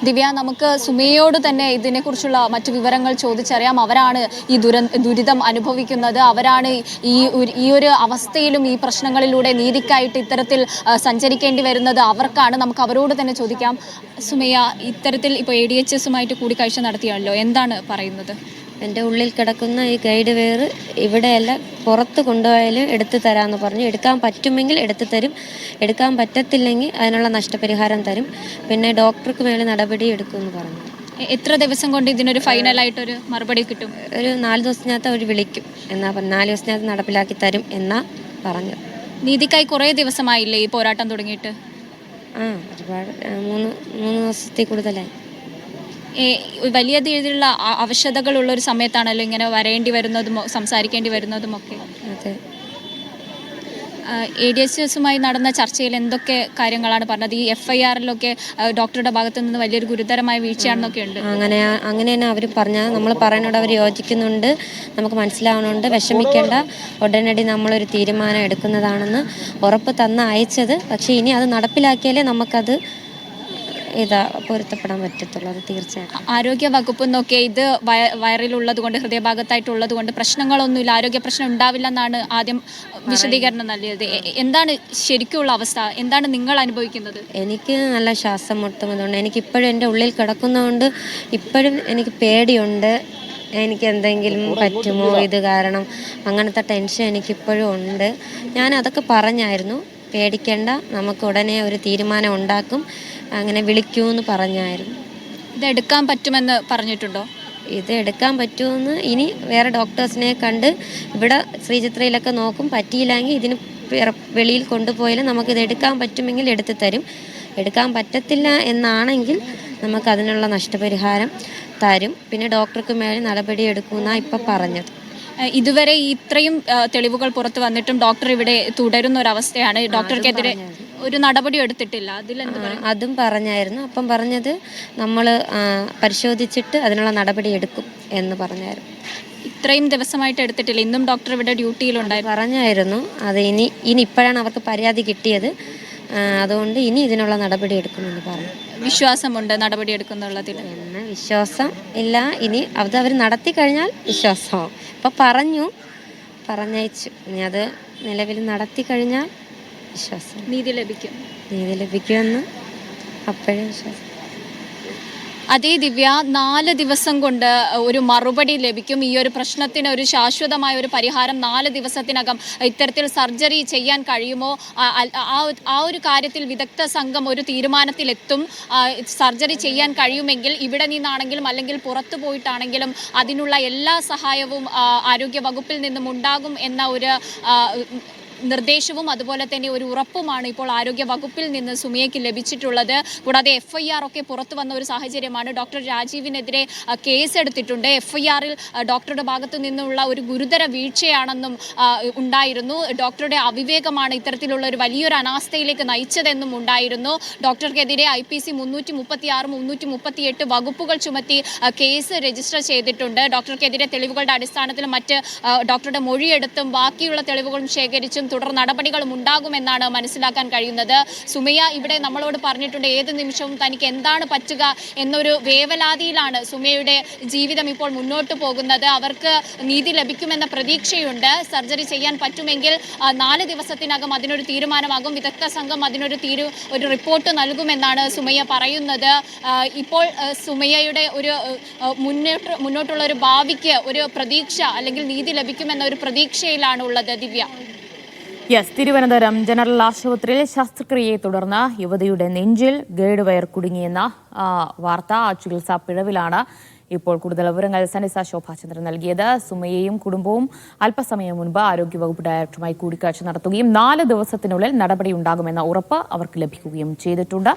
ദിവ്യ, നമുക്ക് സുമയോട് തന്നെ ഇതിനെക്കുറിച്ചുള്ള മറ്റു വിവരങ്ങൾ ചോദിച്ചറിയാം. അവരാണ് ഈ ദുരിതം അനുഭവിക്കുന്നത്. അവരാണ് ഈ ഒരു അവസ്ഥയിലും ഈ പ്രശ്നങ്ങളിലൂടെ നീതിക്കായിട്ട് ഇത്തരത്തിൽ സഞ്ചരിക്കേണ്ടി വരുന്നത് അവർക്കാണ്. നമുക്ക് അവരോട് തന്നെ ചോദിക്കാം. സുമയ, ഇത്തരത്തിൽ ഇപ്പോൾ ADHSുമായിട്ട് കൂടിക്കാഴ്ച നടത്തിയാണല്ലോ, എന്താണ് പറയുന്നത്? എൻ്റെ ഉള്ളിൽ കിടക്കുന്ന ഈ ഗൈഡ് വെയർ ഇവിടെയല്ല പുറത്ത് കൊണ്ടുപോയാലും എടുത്തു തരാമെന്ന് പറഞ്ഞു. എടുക്കാൻ പറ്റുമെങ്കിൽ എടുത്തു തരും, എടുക്കാൻ പറ്റത്തില്ലെങ്കിൽ അതിനുള്ള നഷ്ടപരിഹാരം തരും. പിന്നെ ഡോക്ടർക്ക് മേലെ നടപടി എടുക്കുമെന്ന് പറഞ്ഞു. എത്ര ദിവസം കൊണ്ട് ഇതിനൊരു ഫൈനലായിട്ടൊരു മറുപടി കിട്ടും? ഒരു 4 ദിവസത്തിനകത്ത് അവർ വിളിക്കും എന്നാ പറഞ്ഞു. 4 ദിവസത്തിനകത്ത് നടപ്പിലാക്കി തരും എന്നാ പറഞ്ഞു. നീതിക്കായി കുറേ ദിവസമായില്ലേ ഈ പോരാട്ടം തുടങ്ങിയിട്ട്? ഒരുപാട് 3 ദിവസത്തിൽ കൂടുതലായി. വലിയ രീതിയിലുള്ള അവശതകളുള്ള ഒരു സമയത്താണല്ലോ ഇങ്ങനെ വരേണ്ടി വരുന്നതും സംസാരിക്കേണ്ടി വരുന്നതുമൊക്കെ. അതെ. ADHSുമായി നടന്ന ചർച്ചയിൽ എന്തൊക്കെ കാര്യങ്ങളാണ് പറഞ്ഞത്? ഈ FIRലൊക്കെ ഡോക്ടറുടെ ഭാഗത്തു നിന്ന് വലിയൊരു ഗുരുതരമായ വീഴ്ചയാണെന്നൊക്കെ ഉണ്ട്. അങ്ങനെ തന്നെ അവർ പറഞ്ഞാൽ നമ്മൾ പറയുന്നതോട് അവർ യോജിക്കുന്നുണ്ട്, നമുക്ക് മനസ്സിലാവുന്നുണ്ട്, വിഷമിക്കേണ്ട, ഉടനടി നമ്മളൊരു തീരുമാനം എടുക്കുന്നതാണെന്ന് ഉറപ്പ് തന്ന് അയച്ചത്. പക്ഷേ ഇനി അത് നടപ്പിലാക്കിയാലേ നമുക്കത് പൊരുത്തപ്പെടാൻ പറ്റത്തുള്ളൂ. അത് തീർച്ചയായിട്ടും. ആരോഗ്യ വകുപ്പ് എന്നൊക്കെ ഇത് വയറിലുള്ളത് കൊണ്ട്, ഹൃദയഭാഗത്തായിട്ടുള്ളത് കൊണ്ട് പ്രശ്നങ്ങളൊന്നുമില്ല, ആരോഗ്യ പ്രശ്നം ഉണ്ടാവില്ലെന്നാണ് ആദ്യം വിശദീകരണം നൽകിയത്. എന്താണ് ശരിക്കുള്ള അവസ്ഥ? എന്താണ് നിങ്ങൾ അനുഭവിക്കുന്നത്? എനിക്ക് നല്ല ശ്വാസം മുട്ടുന്നതുകൊണ്ട്, എനിക്കിപ്പോഴും എൻ്റെ ഉള്ളിൽ കിടക്കുന്നതുകൊണ്ട് ഇപ്പോഴും എനിക്ക് പേടിയുണ്ട്. എനിക്ക് എന്തെങ്കിലും പറ്റുമോ ഇത് കാരണം, അങ്ങനത്തെ ടെൻഷൻ എനിക്കിപ്പോഴും ഉണ്ട്. ഞാൻ അതൊക്കെ പറഞ്ഞായിരുന്നു, പേടിക്കേണ്ട, നമുക്ക് ഉടനെ ഒരു തീരുമാനം ഉണ്ടാക്കും, അങ്ങനെ വിളിക്കൂന്ന് പറഞ്ഞായിരുന്നു. ഇതെടുക്കാൻ പറ്റുമെന്ന് പറഞ്ഞിട്ടുണ്ടോ? ഇത് എടുക്കാൻ പറ്റുമെന്ന് ഇനി വേറെ ഡോക്ടേഴ്സിനെ കണ്ട് ഇവിടെ ശ്രീചിത്രയിലൊക്കെ നോക്കും. പറ്റിയില്ലെങ്കിൽ ഇതിന് വെളിയിൽ കൊണ്ടുപോയാലും നമുക്കിത് എടുക്കാൻ പറ്റുമെങ്കിൽ എടുത്തു തരും. എടുക്കാൻ പറ്റത്തില്ല എന്നാണെങ്കിൽ നമുക്കതിനുള്ള നഷ്ടപരിഹാരം തരും. പിന്നെ ഡോക്ടർക്ക് മേലെ നടപടി എടുക്കുമെന്നാണ് ഇപ്പം പറഞ്ഞത്. ഇതുവരെ ഇത്രയും തെളിവുകൾ പുറത്തു വന്നിട്ടും ഡോക്ടർ ഇവിടെ തുടരുന്ന ഒരവസ്ഥയാണ്. ഡോക്ടർക്കെതിരെ ഒരു നടപടി എടുത്തിട്ടില്ല. അതും പറഞ്ഞായിരുന്നു. അപ്പം പറഞ്ഞത് നമ്മൾ പരിശോധിച്ചിട്ട് അതിനുള്ള നടപടി എടുക്കും എന്ന് പറഞ്ഞായിരുന്നു. ഇത്രയും ദിവസമായിട്ട് എടുത്തിട്ടില്ല. ഇന്നും ഡോക്ടർ ഇവിടെ ഡ്യൂട്ടിയിലുണ്ടായി പറഞ്ഞായിരുന്നു. അത് ഇനി ഇപ്പോഴാണ് അവർക്ക് പരാതി കിട്ടിയത്. അതുകൊണ്ട് ഇനി ഇതിനുള്ള നടപടി എടുക്കുമെന്ന് പറഞ്ഞു. വിശ്വാസമുണ്ട് നടപടി എടുക്കുന്നുള്ളതിൽ? എന്ന് വിശ്വാസം ഇല്ല, ഇനി അവർ നടത്തി കഴിഞ്ഞാൽ വിശ്വാസമാവും. ഇപ്പം പറഞ്ഞയച്ചു, ഇനി അത് നിലവിൽ നടത്തി കഴിഞ്ഞാൽ വിശ്വാസം. നീതി ലഭിക്കുമെന്ന് അപ്പോഴേ വിശ്വാസം. അതേ ദിവ്യ, 4 ദിവസം കൊണ്ട് ഒരു മറുപടി ലഭിക്കും. ഈ ഒരു പ്രശ്നത്തിന് ഒരു ശാശ്വതമായ ഒരു പരിഹാരം 4 ദിവസത്തിനകം ഇത്തരത്തിൽ സർജറി ചെയ്യാൻ കഴിയുമോ? ആ ഒരു കാര്യത്തിൽ വിദഗ്ധ സംഘം ഒരു തീരുമാനത്തിലെത്തും. സർജറി ചെയ്യാൻ കഴിയുമെങ്കിൽ ഇവിടെ നിന്നാണെങ്കിലും അല്ലെങ്കിൽ പുറത്തു പോയിട്ടാണെങ്കിലും അതിനുള്ള എല്ലാ സഹായവും ആരോഗ്യ വകുപ്പിൽ നിന്നും ഉണ്ടാകും എന്ന ഒരു നിർദ്ദേശവും അതുപോലെ തന്നെ ഒരു ഉറപ്പുമാണ് ഇപ്പോൾ ആരോഗ്യ വകുപ്പിൽ നിന്ന് സുമയ്ക്ക് ലഭിച്ചിട്ടുള്ളത്. കൂടാതെ FIR ഒക്കെ പുറത്തു വന്ന ഒരു സാഹചര്യമാണ്. ഡോക്ടർ രാജീവിനെതിരെ കേസെടുത്തിട്ടുണ്ട്. FIRൽ ഡോക്ടറുടെ ഭാഗത്തു നിന്നുള്ള ഒരു ഗുരുതര വീഴ്ചയാണെന്നും ഉണ്ടായിരുന്നു. ഡോക്ടറുടെ അവിവേകമാണ് ഇത്തരത്തിലുള്ള ഒരു വലിയൊരു അനാസ്ഥയിലേക്ക് നയിച്ചതെന്നും ഉണ്ടായിരുന്നു. ഡോക്ടർക്കെതിരെ IPC 336, 338 വകുപ്പുകൾ ചുമത്തി കേസ് രജിസ്റ്റർ ചെയ്തിട്ടുണ്ട്. ഡോക്ടർക്കെതിരെ തെളിവുകളുടെ അടിസ്ഥാനത്തിൽ മറ്റ് ഡോക്ടറുടെ മൊഴിയെടുത്തും ബാക്കിയുള്ള തെളിവുകളും ശേഖരിച്ചും തുടർ നടപടികളും ഉണ്ടാകുമെന്നാണ് മനസ്സിലാക്കാൻ കഴിയുന്നത്. സുമയ്യ ഇവിടെ നമ്മളോട് പറഞ്ഞിട്ടുണ്ട്, ഏത് നിമിഷവും തനിക്ക് എന്താണ് പറ്റുക എന്നൊരു വേവലാതിയിലാണ് സുമയ്യയുടെ ജീവിതം ഇപ്പോൾ മുന്നോട്ട് പോകുന്നത്. അവർക്ക് നീതി ലഭിക്കുമെന്ന പ്രതീക്ഷയുണ്ട്. സർജറി ചെയ്യാൻ പറ്റുമെങ്കിൽ 4 ദിവസത്തിനകം അതിനൊരു തീരുമാനമാകും. വിദഗ്ധ സംഘം അതിനൊരു റിപ്പോർട്ട് നൽകുമെന്നാണ് സുമയ്യ പറയുന്നത്. ഇപ്പോൾ സുമയ്യയുടെ ഒരു മുന്നോട്ടുള്ള ഒരു ഭാവിക്ക് ഒരു പ്രതീക്ഷ അല്ലെങ്കിൽ നീതി ലഭിക്കുമെന്ന ഒരു പ്രതീക്ഷയിലാണ് ഉള്ളത്. ദിവ്യ. തിരുവനന്തപുരം ജനറൽ ആശുപത്രിയിൽ ശസ്ത്രക്രിയയെ തുടർന്ന് യുവതിയുടെ നെഞ്ചിൽ ഗൈഡ് വയർ കുടുങ്ങിയെന്ന വാർത്ത. ചികിത്സാ പിഴവിലാണ്. ഇപ്പോൾ കൂടുതൽ വിവരങ്ങൾ സനിസ ശോഭാചന്ദ്രൻ നൽകിയത്. സുമയ്യയും കുടുംബവും അല്പസമയം മുൻപ് ആരോഗ്യവകുപ്പ് ഡയറക്ടറുമായി കൂടിക്കാഴ്ച നടത്തുകയും 4 ദിവസത്തിനുള്ളിൽ നടപടി ഉണ്ടാകുമെന്ന ഉറപ്പ് അവർക്ക് ലഭിക്കുകയും ചെയ്തിട്ടുണ്ട്.